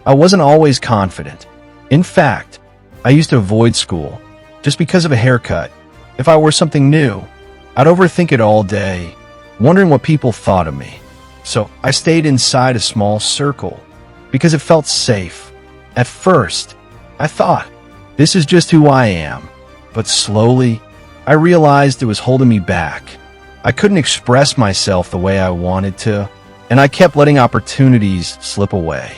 I wasn't always confident. In fact, I used to avoid school just because of a haircut. If I wore something new, I'd overthink it all day, wondering what people thought of me. So I stayed inside a small circle because it felt safe. At first, I thought, this is just who I am. But slowly, I realized it was holding me back. I couldn't express myself the way I wanted to, and I kept letting opportunities slip away.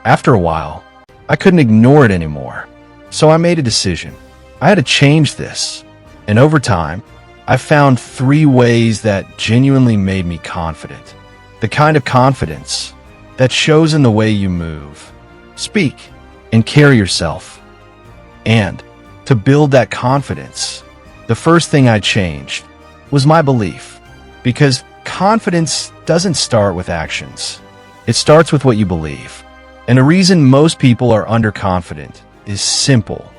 After a while, I couldn't ignore it anymore. So I made a decision. I had to change this. And over time, I found 3 ways that genuinely made me confident. The kind of confidence that shows in the way you move, speak, and carry yourself. And to build that confidence, the first thing I changed was my belief. Because confidence doesn't start with actions. It starts with what you believe. And the reason most people are underconfident is simple.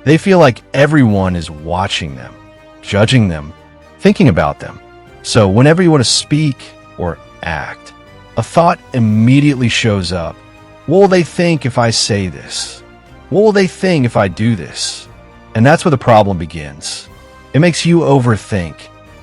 They feel like everyone is watching them, judging them, thinking about them. So whenever you want to speak or act, a thought immediately shows up. What will they think if I say this? What will they think if I do this? And that's where the problem begins. It makes you overthink.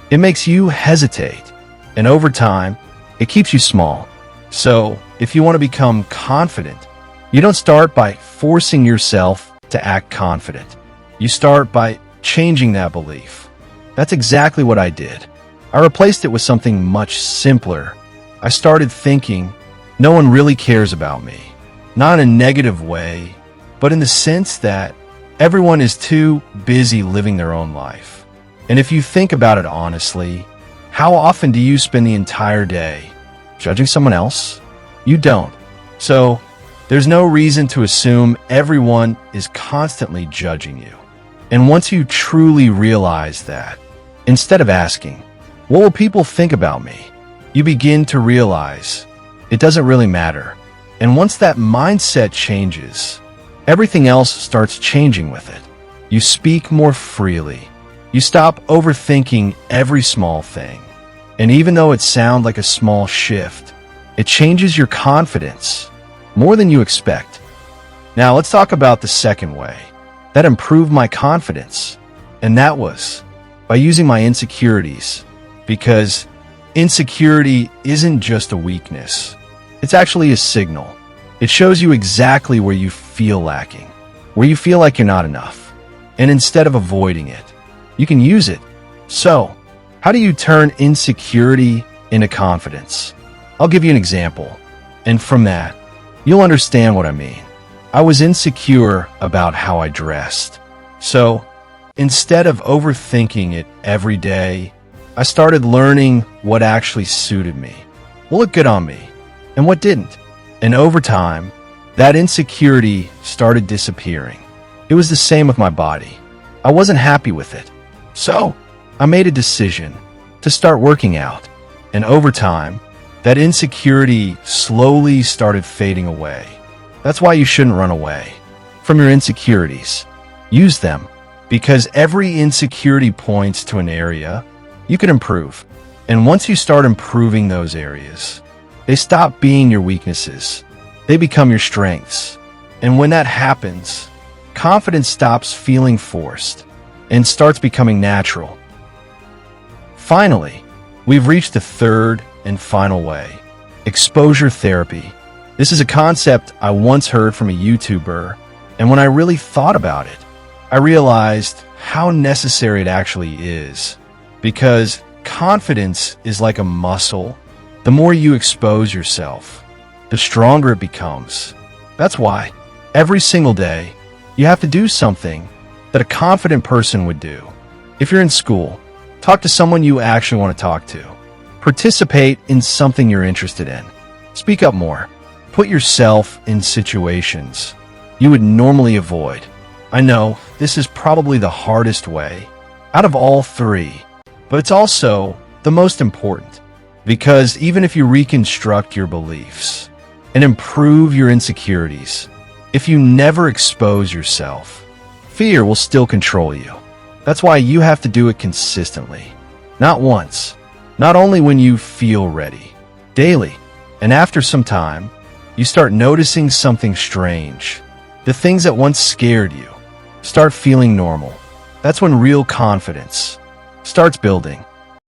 It makes you hesitate. And over time, it keeps you small. So if you want to become confident, you don't start by forcing yourself to act confident. You start by changing that belief. That's exactly what I did. I replaced it with something much simpler. I started thinking, no one really cares about me. Not in a negative way, but in the sense that everyone is too busy living their own life. And if you think about it honestly, how often do you spend the entire day judging someone else? You don't. So there's no reason to assume everyone is constantly judging you. And once you truly realize that, instead of asking, what will people think about me? You begin to realize it doesn't really matter. And once that mindset changes, everything else starts changing with it. You speak more freely. You stop overthinking every small thing. And even though it sounds like a small shift, it changes your confidence more than you expect. Now let's talk about the second way that improved my confidence. And that was by using my insecurities. Because insecurity isn't just a weakness. It's actually a signal. It shows you exactly where you feel lacking, where you feel like you're not enough. And instead of avoiding it, you can use it. So, how do you turn insecurity into confidence? I'll give you an example. And from that, you'll understand what I mean. I was insecure about how I dressed. So, instead of overthinking it every day, I started learning what actually suited me, what looked good on me, and what didn't. And over time, that insecurity started disappearing. It was the same with my body. I wasn't happy with it. So, I made a decision to start working out. And over time, that insecurity slowly started fading away. That's why you shouldn't run away from your insecurities. Use them, because every insecurity points to an area you can improve. And once you start improving those areas, they stop being your weaknesses. They become your strengths. And when that happens, confidence stops feeling forced and starts becoming natural. Finally, we've reached the third and final way, exposure therapy. This is a concept I once heard from a YouTuber, and when I really thought about it, I realized how necessary it actually is. Because confidence is like a muscle. The more you expose yourself, the stronger it becomes. That's why every single day you have to do something that a confident person would do. If you're in school, talk to someone you actually want to talk to. Participate in something you're interested in. Speak up more. Put yourself in situations you would normally avoid. I know this is probably the hardest way out of all 3, but it's also the most important. Because even if you reconstruct your beliefs and improve your insecurities, if you never expose yourself, fear will still control you. That's why you have to do it consistently. Not once, not only when you feel ready, daily. And after some time, You start noticing something strange. The things that once scared you start feeling normal. That's when real confidence starts building.